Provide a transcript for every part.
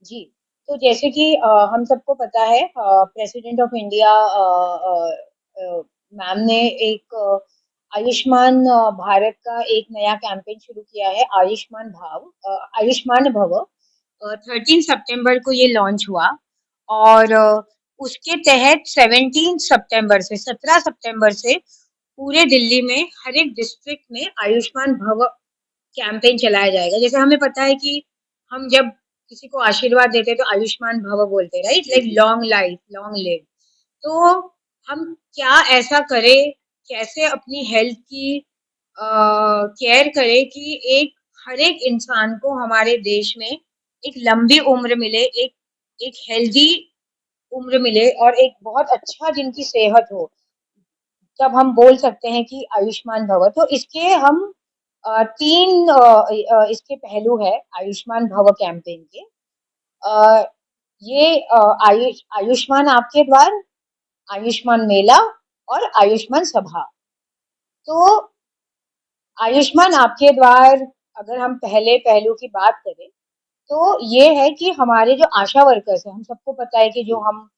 जी। तो जैसे कि हम सबको पता है, प्रेसिडेंट ऑफ इंडिया मैम ने एक आयुष्मान भारत का एक नया कैंपेन शुरू किया है, आयुष्मान भव। 13 सितंबर को ये लॉन्च हुआ और उसके तहत 17 से पूरे दिल्ली में हर एक डिस्ट्रिक्ट में आयुष्मान भव कैंपेन चलाया जाएगा। जैसे हमें पता है कि हम जब किसी को आशीर्वाद देते हैं तो आयुष्मान भव बोलते हैं, right? Like long life, long live. तो हम क्या ऐसा करें, कैसे अपनी हेल्थ की केयर करें कि एक हर एक इंसान को हमारे देश में एक लंबी उम्र मिले, एक हेल्दी उम्र मिले और एक बहुत अच्छा जिनकी सेहत हो, तब हम बोल सकते हैं कि आयुष्मान भव। तो इसके हम तीन इसके पहलू है आयुष्मान भव कैंपेन के। अ, ये आयुष्मान आपके द्वार, आयुष्मान मेला और आयुष्मान सभा। तो आयुष्मान आपके द्वार, अगर हम पहले पहलू की बात करें तो ये है कि हमारे जो आशा वर्कर्स हैं, हम सबको पता है कि जो हम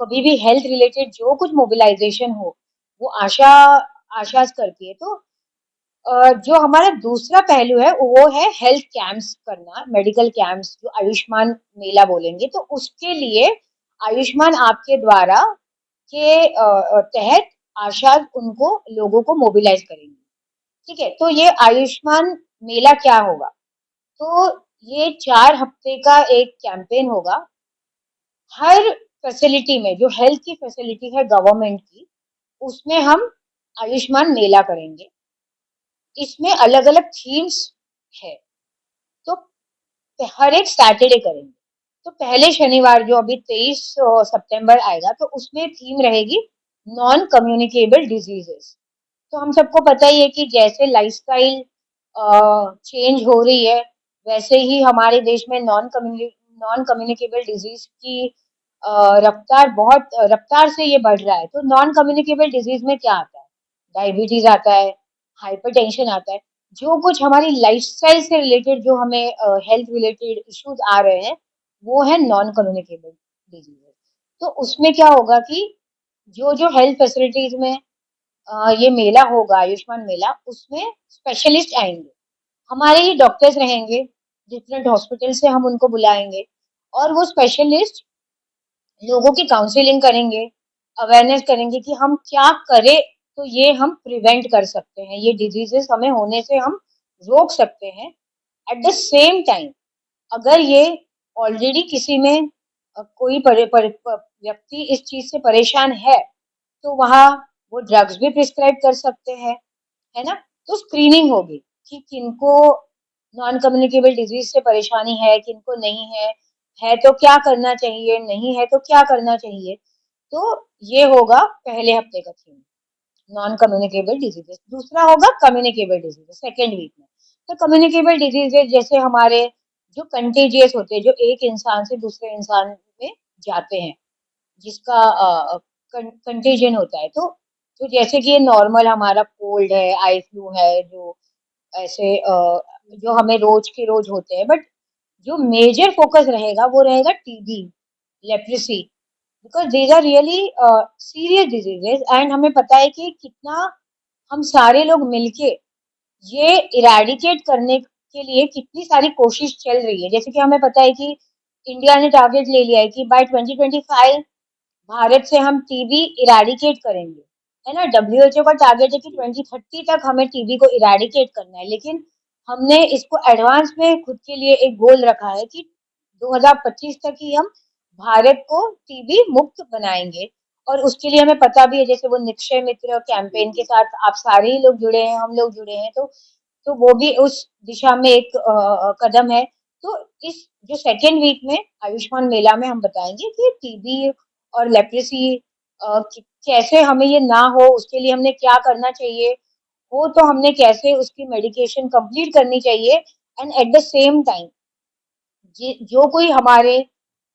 कभी भी हेल्थ रिलेटेड जो कुछ मोबिलाइजेशन हो वो आशाज करती है। तो जो हमारा दूसरा पहलू है वो है हेल्थ कैंप्स करना, मेडिकल कैंप्स जो आयुष्मान मेला बोलेंगे। तो उसके लिए आयुष्मान आपके द्वारा के तहत आशा उनको लोगों को मोबिलाइज करेंगे। ठीक है, तो ये आयुष्मान मेला क्या होगा? तो ये 4 हफ्ते का एक कैंपेन होगा। हर फैसिलिटी में जो हेल्थ की फैसिलिटी है गवर्नमेंट की, उसमें हम आयुष्मान मेला करेंगे। इसमें अलग अलग थीम्स है। तो हर एक सैटरडे करेंगे। तो पहले शनिवार जो अभी 23 सितंबर आएगा, तो उसमें थीम रहेगी नॉन कम्युनिकेबल डिजीजेस। तो हम सबको पता ही है कि जैसे लाइफस्टाइल चेंज हो रही है, वैसे ही हमारे देश में नॉन कम्युनिकेबल डिजीज की रफ्तार से ये बढ़ रहा है। तो नॉन कम्युनिकेबल डिजीज में क्या आता है? डायबिटीज आता है, हाइपरटेंशन आता है। जो कुछ हमारी लाइफस्टाइल से रिलेटेड, जो हमें हेल्थ रिलेटेड इश्यूज आ रहे हैं, वो है नॉन कम्युनिकेबल डिजीज। तो उसमें क्या होगा कि जो जो हेल्थ फैसिलिटीज में ये मेला होगा, आयुष्मान मेला, उसमें स्पेशलिस्ट आएंगे। हमारे ही डॉक्टर्स रहेंगे, डिफरेंट हॉस्पिटल से हम उनको बुलाएंगे और वो स्पेशलिस्ट लोगों की काउंसलिंग करेंगे, अवेयरनेस करेंगे कि हम क्या करें तो ये हम प्रिवेंट कर सकते हैं, ये डिजीजेस हमें होने से हम रोक सकते हैं। एट द सेम टाइम, अगर ये ऑलरेडी किसी में कोई व्यक्ति इस चीज से परेशान है, तो वहाँ वो ड्रग्स भी प्रिस्क्राइब कर सकते हैं, है ना? तो स्क्रीनिंग होगी कि किनको नॉन कम्युनिकेबल डिजीज से परेशानी है, किनको नहीं है तो क्या करना चाहिए, नहीं है तो क्या करना चाहिए। तो ये होगा पहले हफ्ते का थीम, नॉन कम्युनिकेबल डिजीजेस। दूसरा होगा कम्युनिकेबल डिजीजेस सेकेंड वीक में। तो कम्युनिकेबल डिजीजेस जैसे हमारे जो कंटेजियस होते हैं, जो एक इंसान से दूसरे इंसान में जाते हैं, जिसका कंटेजन होता है। तो जैसे कि ये नॉर्मल हमारा कोल्ड है, आई फ्लू है, जो ऐसे जो हमें रोज के रोज होते हैं, बट जो मेजर फोकस रहेगा वो रहेगा TB, leprosy, because these are really serious diseases. And हमें पता है कि कितना हम सारे लोग मिलके ये इरेडिकेट करने के लिए कितनी सारी कोशिश चल रही है। जैसे कि हमें पता है कि इंडिया ने टारगेट ले लिया है कि बाय 2025 भारत से हम टीबी इरेडिकेट करेंगे, है ना? डब्ल्यूएचओ का टारगेट है कि 2030 तक हमें टीबी को इरेडिकेट करना है, लेकिन हमने इसको एडवांस में खुद के लिए एक गोल रखा है कि 2025 तक ही हम भारत को टीबी मुक्त बनाएंगे। और उसके लिए हमें पता भी है, जैसे वो निक्षय मित्र कैंपेन के साथ आप सारे ही लोग जुड़े हैं, हम लोग जुड़े हैं, तो वो भी उस दिशा में एक कदम है। तो इस जो सेकेंड वीक में आयुष्मान मेला में हम बताएंगे कि टीबी और लेप्रेसी कैसे हमें ये ना हो, उसके लिए हमने क्या करना चाहिए, हो तो हमने कैसे उसकी मेडिकेशन कंप्लीट करनी चाहिए। And at the same time जो कोई हमारे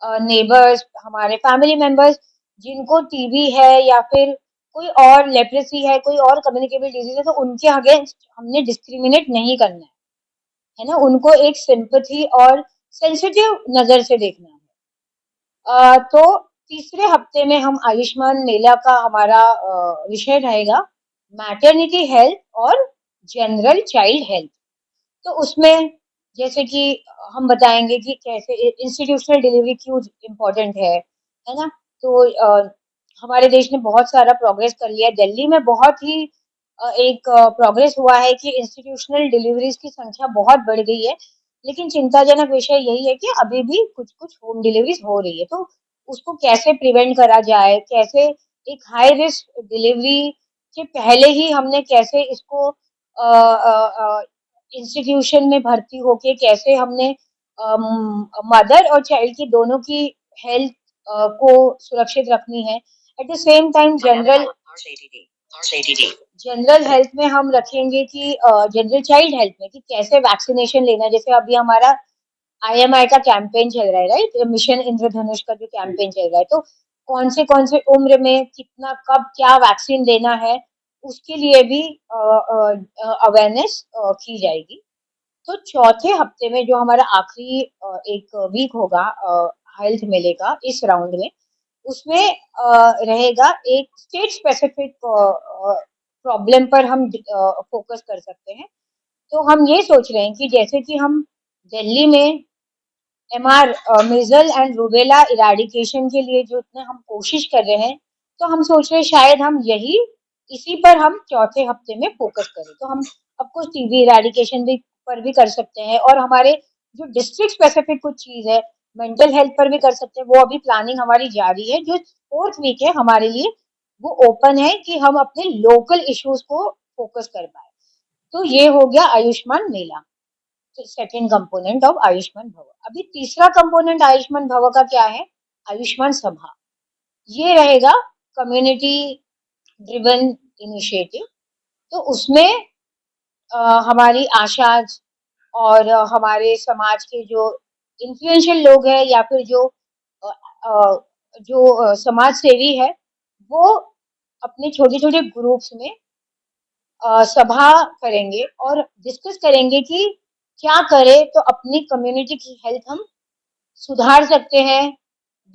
नेबर्स, हमारे फैमिली मेंबर्स जिनको टीबी है या फिर कोई और लेप्रेसी है, कोई और कम्युनिकेबल डिजीज है, तो उनके अगेंस्ट हमने डिस्क्रिमिनेट नहीं करना है ना? उनको एक सिंपथी और सेंसिटिव नजर से देखना है। तो तीसरे हफ्ते में हम आयुष्मान मेला का हमारा विषय रहेगा मैटरनिटी हेल्थ और जनरल चाइल्ड हेल्थ। तो उसमें जैसे कि हम बताएंगे कि कैसे इंस्टीट्यूशनल डिलीवरी क्यों इम्पोर्टेंट है ना। तो हमारे देश ने बहुत सारा प्रोग्रेस कर लिया है। दिल्ली में बहुत ही एक प्रोग्रेस हुआ है कि इंस्टीट्यूशनल डिलीवरीज की संख्या बहुत बढ़ गई है। लेकिन चिंताजनक विषय यही है कि अभी भी कुछ कुछ होम डिलीवरीज हो रही है। तो उसको कैसे प्रिवेंट करा जाए, कैसे एक हाई रिस्क डिलीवरी के पहले ही हमने कैसे इसको इंस्टीट्यूशन में भर्ती होके कैसे हमने मदर और चाइल्ड की दोनों की हेल्थ को सुरक्षित रखनी है। At the same time general health में हम रखेंगे कि जनरल चाइल्ड हेल्थ में कि कैसे वैक्सीनेशन लेना है। जैसे अभी हमारा आईएमआई का कैंपेन चल रहा है, राइट, मिशन इंद्रधनुष का जो कैंपेन चल रहा है। तो कौन से उम्र में कितना कब क्या वैक्सीन देना है, उसके लिए भी अवेयरनेस की जाएगी। तो चौथे हफ्ते में जो हमारा आखिरी एक वीक होगा हेल्थ मेले का इस राउंड में, उसमें रहेगा एक स्टेट स्पेसिफिक प्रॉब्लम पर हम फोकस कर सकते हैं। तो हम ये सोच रहे हैं कि जैसे कि हम दिल्ली में MR missile and rubella eradication के लिए जो इतने हम कोशिश कर रहे हैं, तो हम सोच रहे हैं शायद हम यही इसी पर हम चौथे हफ्ते में फोकस करें। तो हम आपको टीबी इराडिकेशन भी पर भी कर सकते हैं और हमारे जो डिस्ट्रिक्ट स्पेसिफिक कुछ चीज है मेंटल हेल्थ पर भी कर सकते हैं। वो अभी प्लानिंग हमारी जारी है। जो फोर्थ वीक है हमारे लिए वो ओपन है कि हम अपने लोकल इश्यूज को फोकस कर पाए। तो ये हो गया आयुष्मान मेला, सेकेंड कंपोनेंट ऑफ आयुष्मान भव। अभी तीसरा कंपोनेंट आयुष्मान भव का क्या है, आयुष्मान सभा। ये रहेगा कम्युनिटी ड्रिवन इनिशिएटिव। तो उसमें हमारी आशाज और हमारे समाज के जो इन्फ्लुएंशियल लोग हैं या फिर अ, समाज सेवी है, वो अपने छोटे छोटे ग्रुप्स में सभा करेंगे और डिस्कस करेंगे कि क्या करें तो अपनी कम्युनिटी की हेल्थ हम सुधार सकते हैं,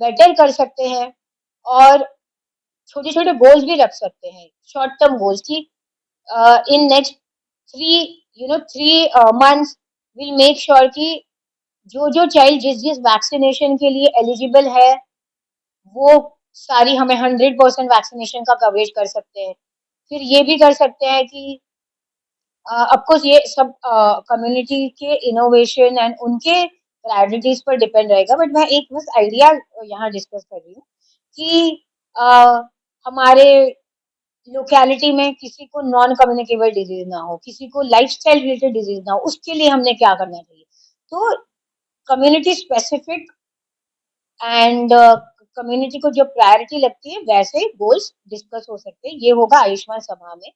बेटर कर सकते हैं और छोटे छोटे गोल्स भी रख सकते हैं, शॉर्ट टर्म गोल्स की in next three 3 months will make sure कि जो चाइल्ड जिस जिस वैक्सीनेशन के लिए एलिजिबल है वो सारी हमें 100% वैक्सीनेशन का कवरेज कर सकते हैं। फिर ये भी कर सकते हैं कि ऑफ कोर्स ये सब कम्युनिटी के इनोवेशन एंड उनके प्रायोरिटीज पर डिपेंड रहेगा। बट मैं एक बस आइडिया यहाँ डिस्कस कर रही हूँ कि हमारे लोकेलिटी में किसी को नॉन कम्युनिकेबल डिजीज ना हो, किसी को लाइफस्टाइल रिलेटेड डिजीज ना हो, उसके लिए हमने क्या करना चाहिए। तो कम्युनिटी स्पेसिफिक एंड कम्युनिटी को जो प्रायोरिटी लगती है वैसे गोल्स डिस्कस हो सकते हैं। ये होगा आयुष्मान सभा में।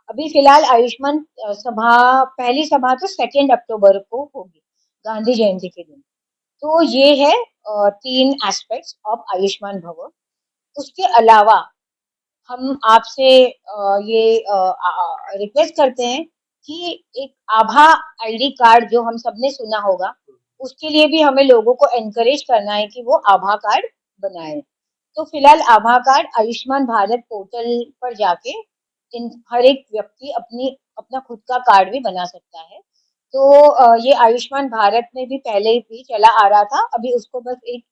अभी फिलहाल आयुष्मान सभा पहली सभा तो 2 अक्टूबर को होगी, गांधी जयंती के दिन। तो ये है 3 एस्पेक्ट्स ऑफ आयुष्मान भव। उसके अलावा हम आपसे ये रिक्वेस्ट करते हैं कि एक आभा आईडी कार्ड जो हम सबने सुना होगा, उसके लिए भी हमें लोगों को एनकरेज करना है कि वो आभा कार्ड बनाए। तो फिलहाल आभा कार्ड आयुष्मान भारत पोर्टल पर जाके इन हर एक व्यक्ति अपनी अपना खुद का कार्ड भी बना सकता है। तो ये आयुष्मान भारत में भी पहले भी चला आ रहा था, अभी उसको बस एक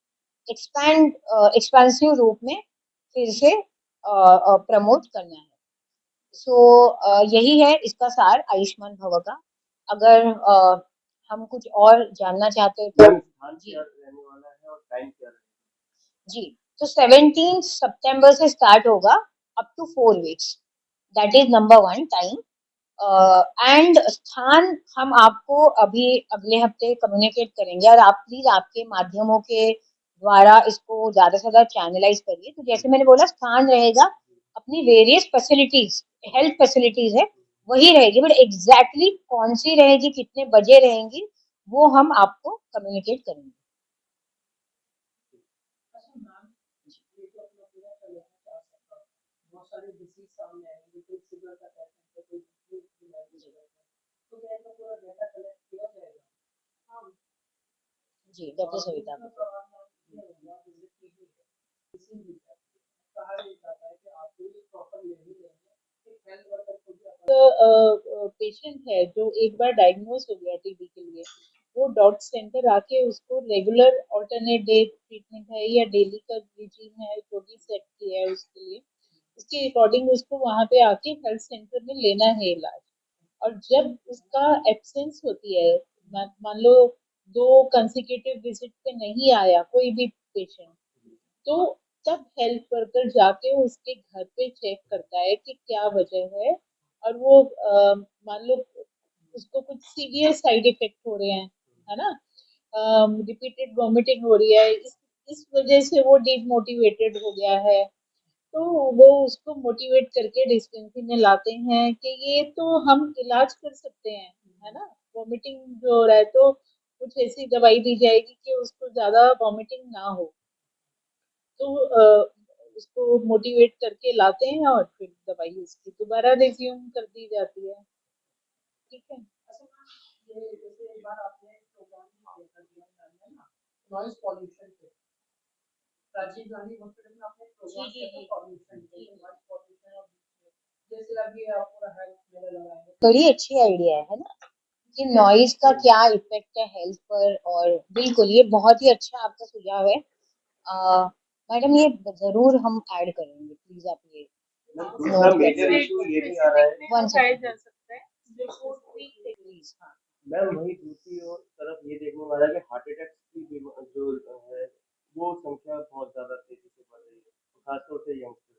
एक्सपेंसिव रूप में फिर से प्रमोट करना है। सो यही है इसका सार आयुष्मान भव का। अगर हम कुछ और जानना चाहते हैं तो जी जी। तो 17 सितंबर से स्टार्ट होगा up to 4 weeks, that is number 1 time. And स्थान हम आपको अभी अगले हफ्ते कम्युनिकेट करेंगे और आप प्लीज आपके माध्यमों के द्वारा इसको ज्यादा से ज्यादा चैनलाइज करिए। तो जैसे मैंने बोला स्थान रहेगा, अपनी वेरियस फैसिलिटीज हेल्थ फैसिलिटीज है वही रहेगी, बट एग्जैक्टली कौन सी रहेगी कितने बजे रहेंगी वो हम आपको कम्युनिकेट करेंगे। जी, डॉक्टर सविता बताइए। पेशेंट है जो एक बार डायग्नोज हो गया टीबी के लिए, वो डॉट सेंटर आके उसको रेगुलर ऑल्टरनेट डे ट्रीटमेंट है या डेली का रिजीम है जो भी सेट किया है उसके लिए, उसके अकॉर्डिंग उसको वहां पे आके हेल्थ सेंटर में लेना है इलाज। और जब उसका एब्सेंस होती है, मान लो 2 कंसेक्यूटिव विजिट पे नहीं आया कोई भी पेशेंट, तो तब हेल्थ वर्कर जाके उसके घर पे चेक करता है कि क्या वजह है। और वो मान लो उसको कुछ सीवियर साइड इफेक्ट हो रहे हैं, है ना, रिपीटेड वॉमिटिंग हो रही है, इस वजह से वो डिमोटिवेटेड हो गया है, तो वो उसको मोटिवेट करके डिस्पेंसरी में लाते हैं कि ये तो हम इलाज कर सकते हैं, है ना। वॉमिटिंग जो हो रहा है तो कुछ ऐसी दवाई दी जाएगी कि उसको ज्यादा वॉमिटिंग ना हो, तो उसको मोटिवेट करके लाते हैं और फिर दवाई उसकी दोबारा रिज्यूम कर दी जाती है। ठीक है। जी, जी, जी। जी, जी। बड़ी अच्छी आइडिया है ना? कि नॉइज़ का क्या इफ़ेक्ट है हेल्थ पर, और बिल्कुल ये बहुत ही अच्छा आपका सुझाव है। मैडम ये ज़रूर हम ऐड करेंगे, प्लीज़ आप ये हाँ, नोट कर मेजर लीजिए। इशू ये भी आ रहा है। वन उठाया सेकंड जा प्लीज़, सकता है जो फोर्थ वीक प्लीज़, हाँ। मैम वही दूसरी ओर तरफ ये देखने वाला है कि हार्ट अटैक की जो है वो संख्या बहुत ज्यादा तेजी से बढ़ रही है, खासतौर से यंगस्टर।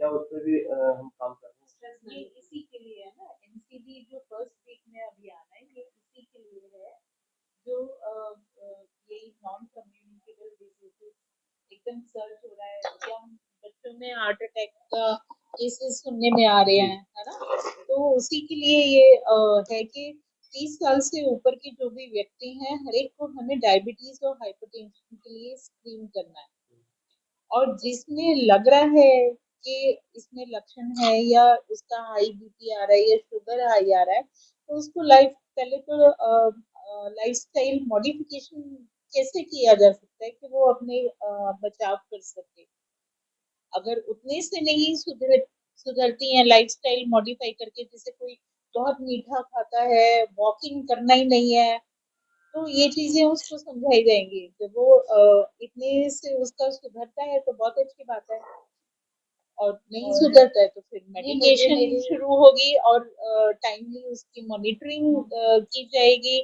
क्या उस पर भी हम काम कर रहे हैं? ये इसी के लिए है ना, एनसीडी जो फर्स्ट वीक में अभी आना है ये इसी के लिए है, जो यही नॉन कम्युनिकेबल डिजीजेस एकदम सर्च हो रहा है, क्या बच्चों में हार्ट अटैक का केसेस सुनने में आ रहे हैं, है ना। तो उसी के लिए ये है कि 30 साल से ऊपर के जो भी व्यक्ति हैं हर एक को हमें डायबिटीज और हाइपरटेंशन के लिए स्क्रीन करना है। और जिसमें लग रहा है कि इसमें लक्षण है या उसका हाई बीपी आ रहा है या शुगर हाई आ रहा है, तो उसको लाइफ पहले तो लाइफस्टाइल मॉडिफिकेशन कैसे किया जा सकता है कि वो अपने बचाव कर सके। अगर उतने से नहीं सुधरती हैं लाइफस्टाइल मॉडिफाई करके, जैसे कोई बहुत मीठा खाता है, वॉकिंग करना ही नहीं है, तो ये चीजें उसको समझाई जाएंगी। जब वो इतने से उसका सुधरता है तो बहुत अच्छी बात है, और नहीं सुधरता है तो फिर मेडिकेशन शुरू होगी और टाइमली उसकी मॉनिटरिंग की जाएगी।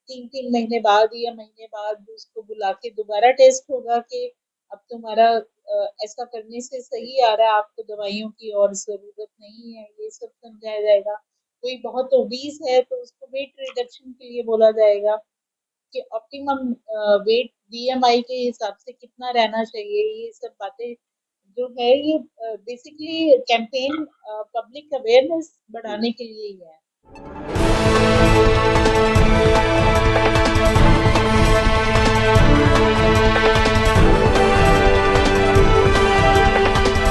3-3 महीने बाद या महीने बाद उसको बुला के दोबारा टेस्ट होगा कि अब तुम्हारा ऐसा करने से सही आ रहा है, आपको दवाइयों की और जरूरत नहीं है, ये सब समझाया जाएगा। कोई बहुत ओबीस है तो उसको वेट रिडक्शन के लिए बोला जाएगा कि ऑप्टिमम वेट बीएमआई के हिसाब से कितना रहना चाहिए। ये सब बातें जो है ये बेसिकली कैंपेन पब्लिक अवेयरनेस बढ़ाने के लिए ही है।